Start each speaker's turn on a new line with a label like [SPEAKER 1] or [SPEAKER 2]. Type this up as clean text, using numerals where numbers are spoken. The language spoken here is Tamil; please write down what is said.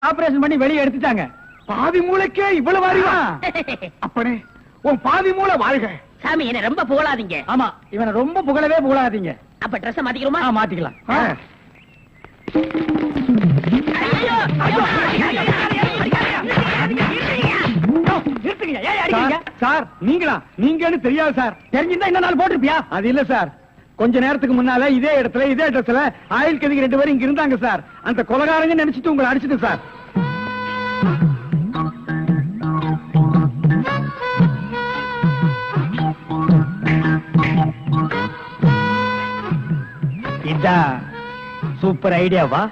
[SPEAKER 1] ஆபரேஷன் பண்ணி வெளியே எடுத்துட்டாங்க.
[SPEAKER 2] பாதி மூளைக்கே இவ்வளவு அறிவா? அப்பனே உன் பாதி மூளை வாழ்க.
[SPEAKER 3] சாமி என்ன ரொம்ப புகழாதீங்க.
[SPEAKER 1] ஆமா, இவனை ரொம்ப புகழவே புகழாதீங்க.
[SPEAKER 3] அப்ப ட்ரெஸ் மாத்திக்கிறோமா?
[SPEAKER 1] மாத்திக்கலாம். சார் நீங்களா? நீங்கன்னு தெரியாது சார். தெரிஞ்சிருந்தா என்ன நாள் போட்டிருப்பியா? அது இல்ல சார், கொஞ்ச நேரத்துக்கு முன்னால இதே இடத்துல இதே ட்ரெஸ்ல ஆயில் கதிக்கு 2 பேரும் இங்க இருந்தாங்க சார். அந்த கொலைகாரங்க நினைச்சிட்டு உங்களை அடிச்சிட்டு சார். இதான் சூப்பர் ஐடியாவா?